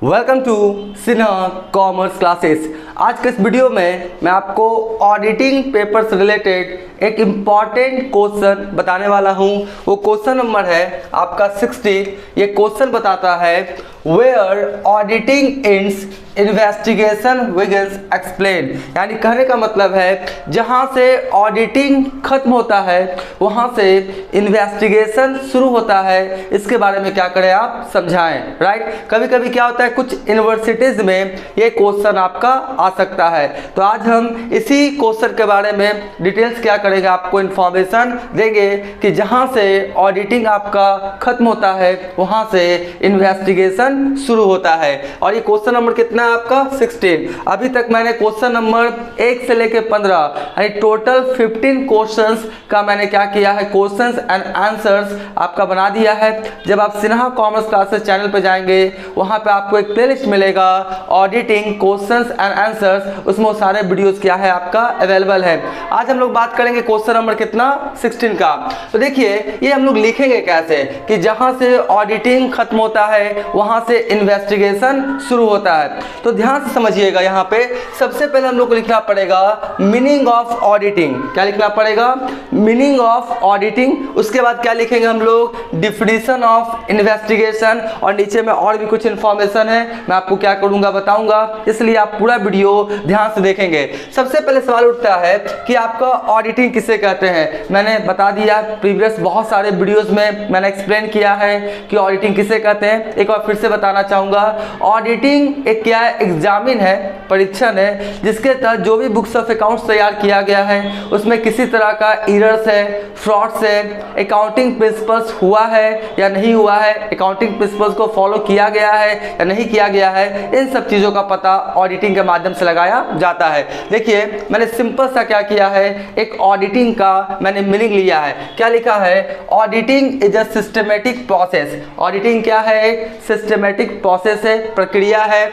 Welcome to Sinha commerce classes. आज के इस वीडियो में मैं आपको ऑडिटिंग पेपर से रिलेटेड एक इम्पॉर्टेंट क्वेश्चन बताने वाला हूं। वो क्वेश्चन नंबर है आपका 60। ये क्वेश्चन बताता है where auditing ends investigation begins explain. यानी कहने का मतलब है जहां से ऑडिटिंग खत्म होता है वहां से इन्वेस्टिगेशन शुरू होता है, इसके बारे में क्या करें आप समझाएं। राइट, कभी कभी क्या होता है कुछ यूनिवर्सिटीज में ये क्वेश्चन आपका आ सकता है। तो आज हम इसी क्वेश्चन के बारे में डिटेल्स क्या करेंगे, आपको इन्फॉर्मेशन देंगे कि जहां से ऑडिटिंग आपका खत्म होता है वहां से इन्वेस्टिगेशन शुरू होता है। और ये क्वेश्चन नंबर कितना है आपका 16। अभी तक मैंने क्वेश्चन नंबर 1 से लेकर 15 यानी टोटल 15 क्वेश्चंस का मैंने क्या किया है, क्वेश्चंस एंड आंसर्स आपका बना दिया है। जब आप सिन्हा कॉमर्स क्लासेस चैनल पे जाएंगे वहां पे आपको एक प्लेलिस्ट मिलेगा ऑडिटिंग क्वेश्चंस एंड आंसर्स, उसमें वो सारे वीडियोस क्या है आपका अवेलेबल है। आज हम लोग बात करेंगे क्वेश्चन नंबर कितना 16 का। तो देखिए ये हम लोग लिखेंगे कैसे कि जहां से ऑडिटिंग खत्म होता है वहां से इन्वेस्टिगेशन शुरू होता है। तो ध्यान से समझिएगा, यहाँ पे सबसे पहले हम लोग को लिखना पड़ेगा मीनिंग ऑफ ऑडिटिंग। क्या लिखना पड़ेगा? Meaning of auditing. उसके बाद क्या लिखेंगे हम लोग? Definition of investigation. और नीचे में और भी कुछ इंफॉर्मेशन है, मैं आपको क्या करूंगा बताऊंगा, इसलिए आप पूरा वीडियो ध्यान से देखेंगे। सबसे पहले सवाल उठता है कि आपका ऑडिटिंग किसे कहते हैं। मैंने बता दिया प्रीवियस बहुत सारे वीडियोस में मैंने एक्सप्लेन किया है कि ऑडिटिंग किसे कहते हैं। एक बार फिर से बताना चाहूंगा, ऑडिटिंग एक क्या है, एग्जामिन है, परीक्षण है, जिसके तहत जो भी बुक्स ऑफ अकाउंट्स तैयार किया गया है उसमें किसी तरह का एरर्स है, फ्रॉड्स है, अकाउंटिंग प्रिंसिपल्स हुआ है या नहीं हुआ है, अकाउंटिंग प्रिंसिपल्स को फॉलो किया गया है या नहीं किया गया है, इन सब चीज़ों का पता ऑडिटिंग के माध्यम से लगाया जाता है। देखिए मैंने सिंपल सा क्या किया है, एक ऑडिटिंग का मैंने मीनिंग लिया है। क्या लिखा है? Auditing is a systematic process. Auditing क्या है? एक सिस्टमेटिक प्रोसेस है, प्रक्रिया है।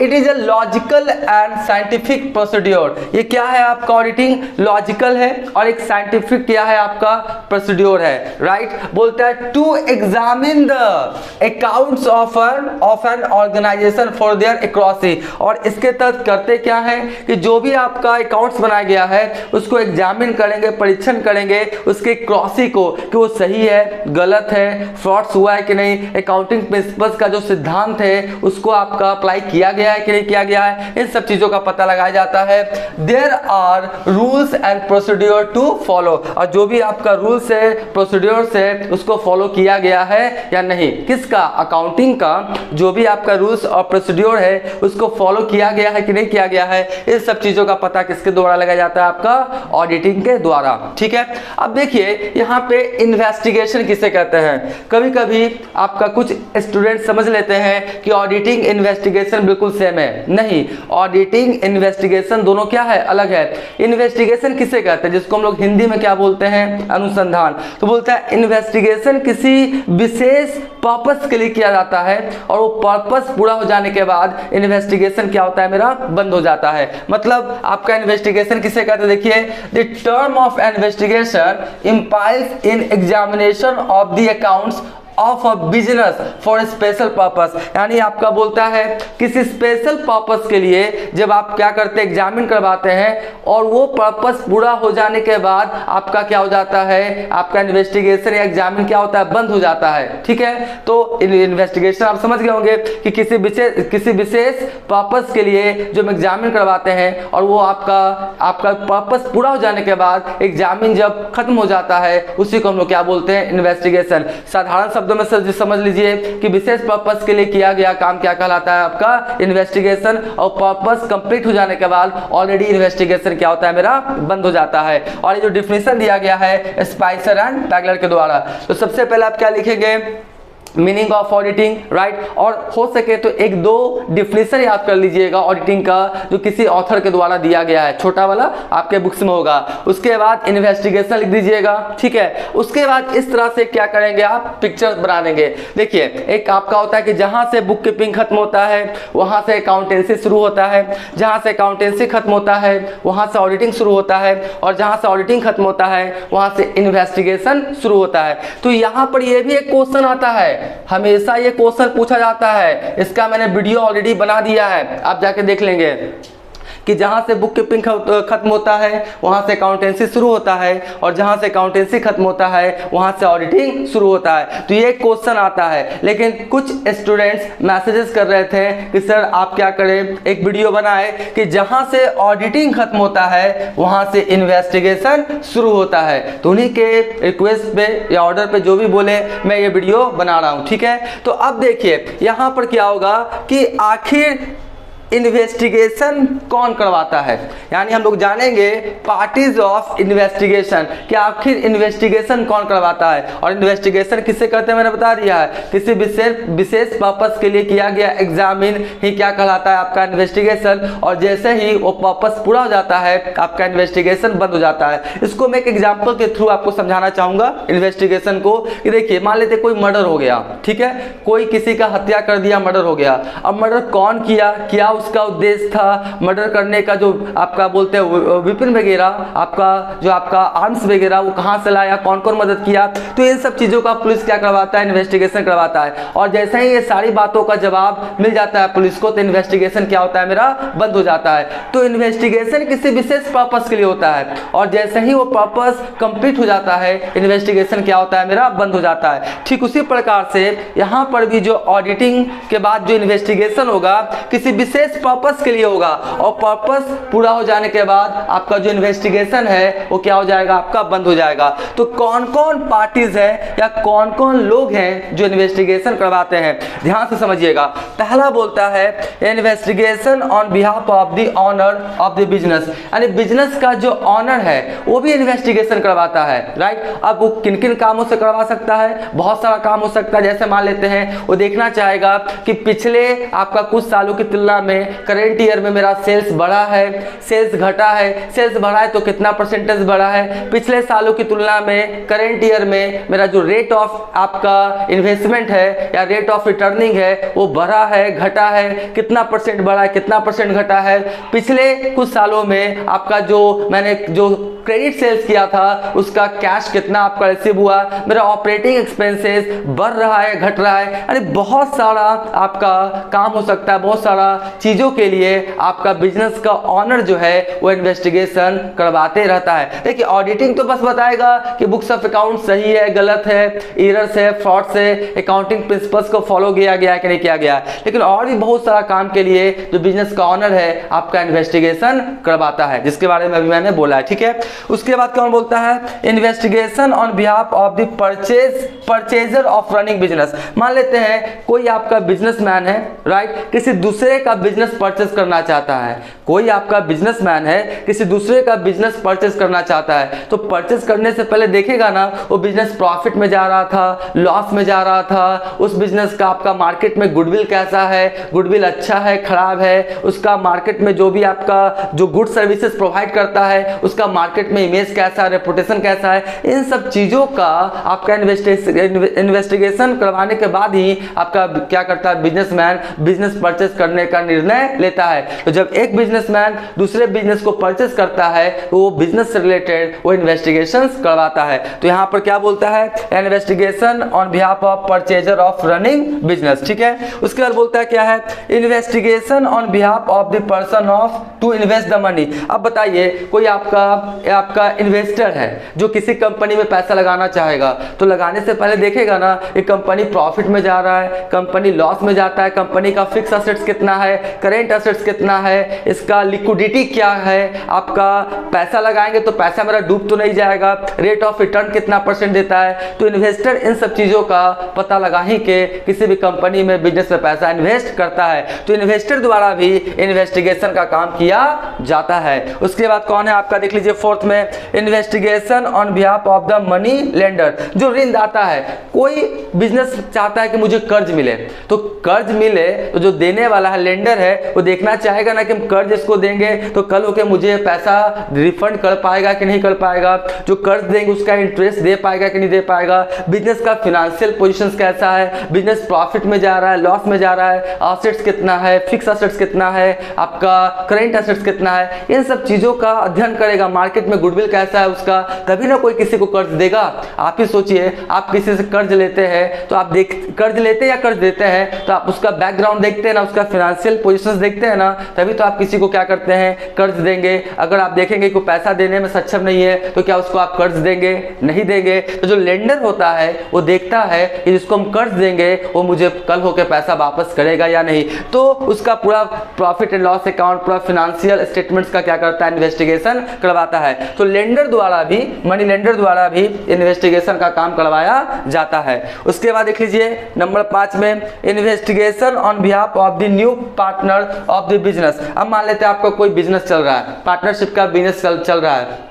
It is a logical and scientific procedure. ये क्या है आपका? ऑडिटिंग लॉजिकल है और एक साइंटिफिक क्या है आपका? प्रोसीड्योर है। राइट, बोलता है to examine the accounts of an organisation for their accuracy. और इसके तहत करते क्या है कि जो भी आपका अकाउंट्स बनाया गया है उसको एग्जामिन करेंगे, परीक्षण करेंगे उसके एक्यूरेसी को कि वो सही है, गलत है, फ्रॉड्स हुआ है कि नहीं, अकाउंटिंग प्रिंसिपल्स का जो सिद्धांत है उसको आपका अप्लाई किया गया है कि नहीं किया गया है, इन सब चीजों का पता लगाया जाता है। There are rules and procedure to follow. और जो भी आपका रूल्स है, प्रोसीड्योर है, उसको फॉलो किया गया है या नहीं। किसका? अकाउंटिंग का जो भी आपका रूल्स और प्रोसीड्योर है उसको फॉलो किया गया है कि नहीं किया गया है, इन सब चीजों का पता किसके द्वारा लगाया जाता है? आपका ऑडिटिंग के द्वारा। ठीक है, अब देखिए यहाँ पे इन्वेस्टिगेशन किसे कहते हैं। कभी कभी आपका कुछ स्टूडेंट समझ लेते हैं कि ऑडिटिंग इन्वेस्टिगेशन बिल्कुल सेम है। नहीं, ऑडिटिंग इन्वेस्टिगेशन दोनों क्या है? अलग है। इन्वेस्टिगेशन किसे कहते हैं, जिसको हम लोग हिंदी में क्या बोलते हैं? अनुसंधान। तो बोलता है इन्वेस्टिगेशन किसी विशेष पर्पस के लिए किया जाता है और वो पर्पस पूरा हो जाने के बाद इन्वेस्टिगेशन क्या होता है मेरा? बंद हो जाता है। मतलब आपका इन्वेस्टिगेशन किसे कहते हैं? देखिए, the term of investigation implies in examination of the accounts of a business for special purpose. यानी आपका बोलता है किसी स्पेशल पर्पस के लिए जब आप क्या करते हैं, एग्जामिन करवाते हैं और वो पर्पस पूरा हो जाने के बाद आपका क्या हो जाता है, आपका इन्वेस्टिगेशन या एग्जामिन क्या होता है? बंद हो जाता है। ठीक है, तो इन्वेस्टिगेशन आप समझ गए होंगे कि किसी विशेष पर्पस के लिए जो हम एग्जामिन करवाते हैं और वो आपका पर्पस पूरा हो जाने के बाद एग्जामिन जब खत्म हो जाता है उसी को हम लोग क्या बोलते हैं? इन्वेस्टिगेशन। साधारण शब्दों में समझ लीजिए कि विशेष पर्पस के लिए किया गया काम क्या कहलाता है? आपका इन्वेस्टिगेशन। और पर्पस कंप्लीट हो जाने के बाद ऑलरेडी इन्वेस्टिगेशन क्या होता है मेरा? बंद हो जाता है। और ये जो डिफिनेशन दिया गया है स्पाइसर एंड पैगलर के द्वारा, तो सबसे पहले आप क्या लिखेंगे? Meaning of auditing. राइट, और हो सके तो एक दो डिफिनेशन याद कर लीजिएगा ऑडिटिंग का जो किसी ऑथर के द्वारा दिया गया है, छोटा वाला आपके बुक्स में होगा। उसके बाद इन्वेस्टिगेशन लिख दीजिएगा। ठीक है, उसके बाद इस तरह से क्या करेंगे आप? पिक्चर बना देंगे। देखिए, एक आपका होता है कि जहां से बुक कीपिंग खत्म होता है वहां से अकाउंटेंसी शुरू होता है, जहां से अकाउंटेंसी खत्म होता है वहां से ऑडिटिंग शुरू होता है, और जहां से ऑडिटिंग खत्म होता है वहां से इन्वेस्टिगेशन शुरू होता है। तो यहां पर यह भी एक क्वेश्चन आता है हमेशा ये क्वेश्चन पूछा जाता है, इसका मैंने वीडियो ऑलरेडी बना दिया है, आप जाके देख लेंगे कि जहाँ से बुक कीपिंग खत्म होता है वहाँ से अकाउंटेंसी शुरू होता है, और जहाँ से अकाउंटेंसी खत्म होता है वहाँ से ऑडिटिंग शुरू होता है। तो ये क्वेश्चन आता है, लेकिन कुछ स्टूडेंट्स मैसेजेस कर रहे थे कि सर आप क्या करें, एक वीडियो बनाए कि जहाँ से ऑडिटिंग खत्म होता है वहाँ से इन्वेस्टिगेशन शुरू होता है। तो उन्हीं के रिक्वेस्ट पे या ऑर्डर पे जो भी बोले मैं ये वीडियो बना रहा हूँ, ठीक है। तो अब देखिए यहाँ पर क्या होगा कि आखिर इन्वेस्टिगेशन कौन करवाता है, यानी हम लोग जानेंगे पार्टीज ऑफ इन्वेस्टिगेशन कि आखिर इन्वेस्टिगेशन कौन करवाता है। और इन्वेस्टिगेशन किससे करते हैं मैंने बता दिया है, किसी विशेष पर्पस के लिए किया गया एग्जामिन ही क्या कहलाता है आपका इन्वेस्टिगेशन। और जैसे ही वो पर्पस पूरा हो जाता है आपका इन्वेस्टिगेशन बंद हो जाता है। इसको मैं एक एग्जाम्पल के थ्रू आपको समझाना चाहूँगा इन्वेस्टिगेशन को। कि देखिए मान लेते कोई मर्डर हो गया, ठीक है, कोई किसी का हत्या कर दिया, मर्डर हो गया। अब मर्डर कौन किया, क्या उसका उद्देश्य था, मर्डर करने का जो आपका बोलते हैं वेपन वगैरह, आपका जो आपका आर्म्स वगैरह वो कहाँ से लाया, कौन कौन मदद किया, तो इन सब चीज़ों का पुलिस क्या करवाता है, इन्वेस्टिगेशन करवाता है। और जैसे ही ये सारी बातों का जवाब मिल जाता है पुलिस को तो इन्वेस्टिगेशन क्या होता है मेरा बंद हो जाता है। तो इन्वेस्टिगेशन किसी विशेष पर्पस के लिए होता है, और जैसे ही वो पर्पस कंप्लीट हो जाता है इन्वेस्टिगेशन क्या होता है मेरा बंद हो जाता है। ठीक उसी प्रकार से यहाँ पर भी जो ऑडिटिंग के बाद जो इन्वेस्टिगेशन होगा किसी विशेष पर्पस के लिए होगा, और पर्पस पूरा हो जाने के बाद आपका जो इन्वेस्टिगेशन है वो क्या हो जाएगा आपका बंद हो जाएगा। तो कौन कौन पार्टीज है या कौन कौन लोग हैं जो इन्वेस्टिगेशन करवाते हैं, ध्यान से समझिएगा। पहला बोलता है investigation on behalf of the owner of the business, यानी बिजनेस का जो ऑनर है वो भी इन्वेस्टिगेशन करवाता है, राइट। अब वो किन किन कामों से करवा सकता है, बहुत सारा काम हो सकता है। जैसे मान लेते हैं वो देखना चाहेगा कि पिछले आपका कुछ सालों की तुलना में करेंट ईयर में मेरा सेल्स बढ़ा है, सेल्स घटा है, सेल्स बढ़ा है तो कितना परसेंटेज बढ़ा है, पिछले सालों की तुलना में करेंट ईयर में मेरा जो रेट ऑफ आपका इन्वेस्टमेंट है या रेट ऑफ रिटर्निंग है वो बढ़ा है, घटा है, कितना परसेंट बढ़ा है, कितना परसेंट घटा है। पिछले कुछ सालों में आपका जो मैंने जो क्रेडिट सेल्स किया था उसका कैश कितना आपका रिसीव हुआ, मेरा ऑपरेटिंग एक्सपेंसेस बढ़ रहा है, घट रहा है, यानी बहुत सारा आपका काम हो सकता है। बहुत सारा चीजों के लिए आपका बिजनेस का ऑनर जो है वो इन्वेस्टिगेशन करवाते रहता है। देखिए ऑडिटिंग तो बस बताएगा कि बुक्स ऑफ अकाउंट सही है, गलत है, एरर्स है, फ्रॉड्स है, अकाउंटिंग प्रिंसिपल्स को फॉलो किया गया है कि नहीं किया गया है। लेकिन और भी बहुत सारा काम के लिए जो बिजनेस का ऑनर है आपका इन्वेस्टिगेशन करवाता है, जिसके बारे में अभी मैंने बोला है, ठीक है। उसके बाद कौन बोलता है investigation on behalf of the purchaser of running business. मान लेते हैं कोई आपका बिजनेसमैन है, राइट, किसी दूसरे का बिजनेस परचेस करना चाहता है। कोई आपका बिजनेसमैन है किसी दूसरे का बिजनेस परचेस करना चाहता है, तो परचेस करने से पहले देखेगा ना वो बिजनेस प्रॉफिट में जा रहा था, लॉस में जा रहा था, उस बिजनेस का आपका मार्केट में गुडविल कैसा है, गुडविल अच्छा है, खराब है, उसका मार्केट में जो भी आपका जो गुड सर्विसेज प्रोवाइड करता है उसका मार्केट में इमेज कैसा है, रेपुटेशन कैसा है। इन सब चीजों का आपका इन्वेस्टिगेशन करवाने के बाद ही आपका क्या करता है बिजनेसमैन बिजनेस परचेस करने का निर्णय लेता है। तो जब एक बिजनेसमैन दूसरे बिजनेस को परचेस करता है तो वो बिजनेस से रिलेटेड वो इन्वेस्टिगेशंस करवाता है। तो यहाँ पर क्या बोलता है investigation on behalf of purchaser of running business, ठीक है। उसके बाद बोलता है क्या है investigation on behalf of the person of to invest the money. अब बताइए कोई आपका इन्वेस्टर है जो किसी कंपनी में पैसा लगाना चाहेगा, तो लगाने से पहले देखेगा ना ये कंपनी प्रॉफिट में जा रहा है, कंपनी लॉस में जाता है, कंपनी का फिक्स असेट्स कितना है, करेंट असेट्स कितना है, इसका लिक्विडिटी क्या है, आपका पैसा लगाएंगे तो पैसा मेरा डूब तो नहीं जाएगा, रेट ऑफ रिटर्न कितना परसेंट देता है। तो इन्वेस्टर इन सब चीज़ों का पता लगा ही के किसी भी कंपनी में बिजनेस में पैसा इन्वेस्ट करता है। तो इन्वेस्टर द्वारा भी इन्वेस्टिगेशन का काम किया जाता है। उसके बाद कौन है आपका देख लीजिए फोर्थ में investigation on behalf of the money lender, जो ऋणदाता है। कोई बिजनेस चाहता है कि मुझे कर्ज मिले, तो कर्ज मिले तो जो देने वाला है लेंडर इन्वेस्टर है वो देखना चाहेगा ना कि हम कर्ज इसको देंगे तो कल होके मुझे पैसा रिफंड कर पाएगा कि नहीं कर पाएगा, जो कर्ज देंगे उसका इंटरेस्ट दे पाएगा कि नहीं दे पाएगा, बिजनेस का फाइनेंशियल पोजीशंस कैसा है, बिजनेस प्रॉफिट में जा रहा है, लॉस में जा रहा है, एसेट्स कितना है, फिक्स एसेट्स कितना है, आपका करेंट एसेट्स कितना है, इन सब चीजों का अध्ययन करेगा। मार्केट में गुडविल कैसा है उसका, तभी ना कोई किसी को कर्ज देगा। आप ही सोचिए, आप किसी से कर्ज लेते हैं तो आप कर्ज लेते हैं या कर्ज देते हैं तो आप उसका बैकग्राउंड देखते हैं ना, उसका फाइनेंशियल पोजीशंस देखते हैं ना, तभी तो आप किसी को क्या करते हैं, कर्ज देंगे। अगर आप देखेंगे कि पैसा देने में सक्षम नहीं है तो क्या उसको आप कर्ज देंगे, नहीं देंगे। तो जो लेंडर होता है वो देखता है कि जिसको हम कर्ज देंगे वो मुझे कल होकर पैसा वापस करेगा या नहीं, तो उसका पूरा प्रॉफिट एंड लॉस अकाउंट, पूरा फाइनेंशियल स्टेटमेंट्स का क्या करता है, इन्वेस्टिगेशन करवाता है। तो लेंडर द्वारा भी, मनी लेंडर द्वारा भी इन्वेस्टिगेशन का काम करवाया जाता है। उसके बाद देख लीजिए नंबर 5 में, investigation on behalf of the new partner of the business. अब मान लेते हैं आपका कोई बिजनेस चल रहा है, पार्टनरशिप का बिजनेस चल रहा है,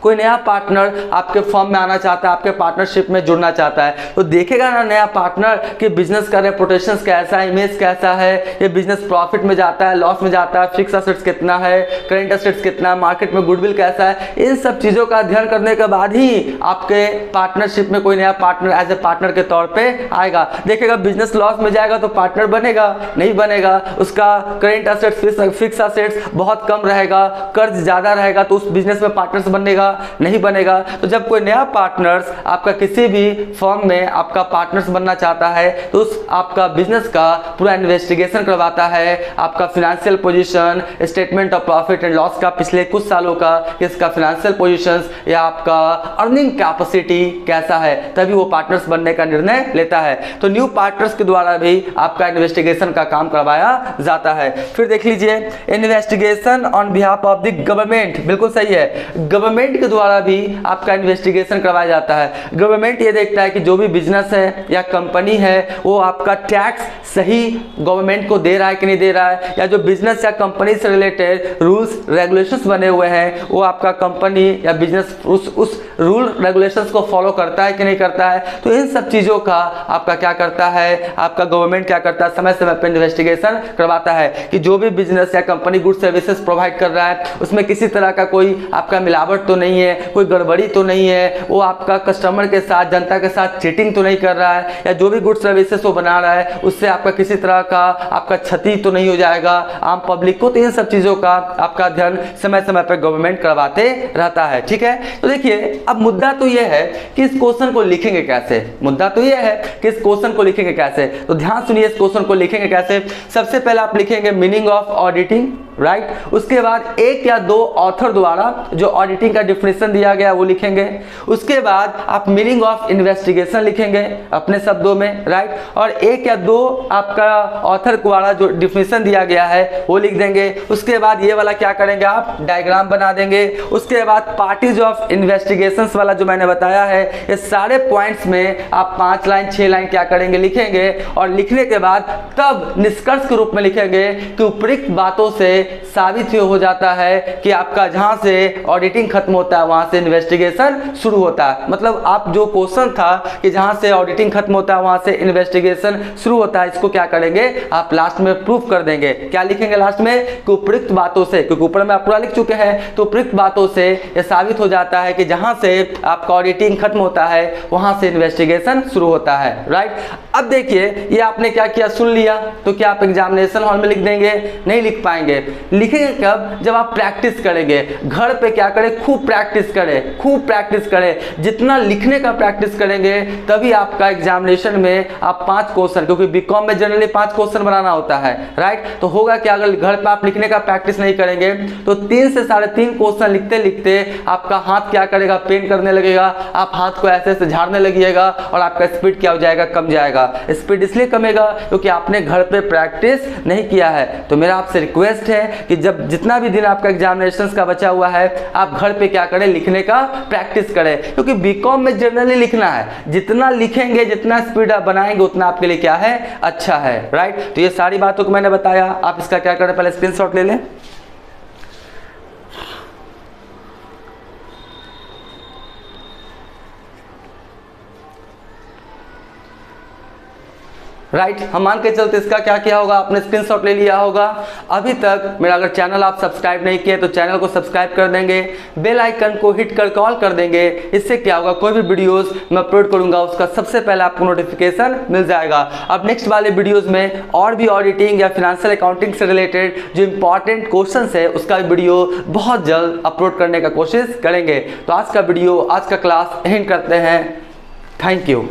कोई नया पार्टनर आपके फर्म में आना चाहता है, आपके पार्टनरशिप में जुड़ना चाहता है, तो देखेगा ना नया पार्टनर कि बिजनेस का रेपुटेशन कैसा है, इमेज कैसा है, ये बिजनेस प्रॉफिट में जाता है, लॉस में जाता है, फिक्स एसेट्स कितना है, करेंट एसेट्स कितना है, मार्केट में गुडविल कैसा है। इन सब चीज़ों का अध्ययन करने के बाद ही आपके पार्टनरशिप में कोई नया पार्टनर एज ए पार्टनर के तौर पर आएगा। देखेगा बिजनेस लॉस में जाएगा तो पार्टनर बनेगा, नहीं बनेगा, उसका करेंट एसेट्स, फिक्स एसेट्स बहुत कम रहेगा, कर्ज ज़्यादा रहेगा, तो उस बिजनेस में पार्टनर्स बनेगा, नहीं बनेगा। तो जब कोई नया पार्टनर्स आपका किसी भी फर्म में आपका पार्टनर्स बनना चाहता है तो उस आपका बिजनेस का पूरा इन्वेस्टिगेशन करवाता है, आपका financial position, statement of profit and loss का पिछले कुछ सालों का, इसका फाइनेंशियल पोजीशंस या आपका अर्निंग कैपेसिटी कैसा है, तभी वो पार्टनर्स बनने का निर्णय लेता है। तो न्यू पार्टनर्स के द्वारा भी आपका इन्वेस्टिगेशन का काम करवाया जाता है। फिर देख लीजिए investigation on behalf of the government, बिल्कुल सही है, गवर्नमेंट के द्वारा भी आपका इन्वेस्टिगेशन करवाया जाता है। गवर्नमेंट ये देखता है कि जो भी बिजनेस है या कंपनी है वो आपका टैक्स सही गवर्नमेंट को दे रहा है कि नहीं दे रहा है, या जो बिजनेस या कंपनी से रिलेटेड रूल्स रेगुलेशंस बने हुए हैं वो आपका कंपनी या बिजनेस उस रूल रेगुलेशंस को फॉलो करता है कि नहीं करता है। तो इन सब चीज़ों का आपका क्या करता है, आपका गवर्नमेंट क्या करता है, समय समय पर इन्वेस्टिगेशन करवाता है कि जो भी बिजनेस या कंपनी गुड सर्विसेज प्रोवाइड कर रहा है उसमें किसी तरह का कोई आपका मिलावट तो नहीं है, कोई गड़बड़ी तो नहीं है, वो आपका कस्टमर के साथ, जनता के साथ चीटिंग तो नहीं कर रहा है, या जो भी गुड सर्विसेज वो बना रहा है उससे आपका किसी तरह का आपका क्षति तो नहीं हो जाएगा आम पब्लिक को। तो इन सब चीज़ों का आपका अध्ययन समय समय पर गवर्नमेंट करवाते रहता है। ठीक है, तो देखिए अब मुद्दा तो ये है कि इस क्वेश्चन को लिखेंगे कैसे, मुद्दा तो ये है कि इस क्वेश्चन को लिखेंगे कैसे। तो ध्यान सुनिए, इस क्वेश्चन को लिखेंगे कैसे। सबसे पहले आप लिखेंगे मीनिंग ऑफ ऑडिटिंग, राइट। उसके बाद एक या दो ऑथर द्वारा जो ऑडिटिंग का डिफिनेशन दिया गया वो लिखेंगे। उसके बाद आप मीनिंग ऑफ इन्वेस्टिगेशन लिखेंगे अपने शब्दों में, राइट। और एक या दो आपका ऑथर द्वारा जो डिफिनेशन दिया गया है वो लिख देंगे। उसके बाद ये वाला क्या करेंगे, आप डायग्राम बना देंगे। उसके बाद पार्टीज ऑफ इन्वेस्टिगेशंस वाला जो मैंने बताया है, ये सारे पॉइंट्स में आप 5 लाइन 6 लाइन क्या करेंगे, लिखेंगे। और लिखने के बाद तब निष्कर्ष के रूप में लिखेंगे कि उपयुक्त बातों से साबित हो जाता है कि आपका जहां से ऑडिटिंग खत्म होता है वहां से इन्वेस्टिगेशन शुरू होता है। मतलब आप जो क्वेश्चन था कि जहां से ऑडिटिंग खत्म होता है वहां से इन्वेस्टिगेशन शुरू होता है, इसको क्या करेंगे आप लास्ट में प्रूफ कर देंगे। क्या लिखेंगे लास्ट में कि उपयुक्त बातों से, क्योंकि ऊपर में आप पूरा लिख चुके हैं, तो उपयुक्त बातों से यह साबित हो जाता है कि जहां से आपका ऑडिटिंग खत्म होता है वहां से इन्वेस्टिगेशन शुरू होता है, राइट। अब देखिए ये आपने क्या किया, सुन लिया, तो क्या आप एग्जामिनेशन हॉल में लिख देंगे, नहीं लिख पाएंगे। लिखेंगे कब, जब आप प्रैक्टिस करेंगे। घर पे क्या करें, खूब प्रैक्टिस करें, खूब प्रैक्टिस करें। जितना लिखने का प्रैक्टिस करेंगे तभी आपका एग्जामिनेशन में आप 5 क्वेश्चन, क्योंकि बीकॉम में जनरली 5 क्वेश्चन बनाना होता है, राइट। तो होगा क्या, अगर घर पे आप लिखने का प्रैक्टिस नहीं करेंगे तो 3 से 3.5 क्वेश्चन लिखते लिखते आपका हाथ क्या करेगा, पेन करने लगेगा, आप हाथ को ऐसे ऐसे झाड़ने लगिएगा और आपका स्पीड क्या हो जाएगा, कम जाएगा। स्पीड इसलिए कमेगा क्योंकि आपने घर पे प्रैक्टिस नहीं किया है। तो मेरा आपसे रिक्वेस्ट है कि जब जितना भी दिन आपका एग्जामिनेशंस का बचा हुआ है आप घर पे क्या करें, लिखने का प्रैक्टिस करें। क्योंकि बीकॉम में जनरली लिखना है, जितना लिखेंगे, जितना स्पीड आप बनाएंगे उतना आपके लिए क्या है, अच्छा है, राइट। तो ये सारी बातों को मैंने बताया, आप इसका क्या करें, पहले स्क्रीनशॉट ले लें। राइट, हम मान के चलते इसका क्या किया होगा, आपने स्क्रीनशॉट ले लिया होगा। अभी तक मेरा अगर चैनल आप सब्सक्राइब नहीं किए तो चैनल को सब्सक्राइब कर देंगे, बेल आइकन को हिट कर कॉल कर देंगे। इससे क्या होगा, कोई भी वीडियोस मैं अपलोड करूंगा उसका सबसे पहले आपको नोटिफिकेशन मिल जाएगा। अब नेक्स्ट वाले वीडियोस में और भी ऑडिटिंग या फिनेंशियल अकाउंटिंग से रिलेटेड जो इंपॉर्टेंट क्वेश्चन है उसका वीडियो बहुत जल्द अपलोड करने का कोशिश करेंगे। तो आज का वीडियो, आज का क्लास एंड करते हैं। Thank you.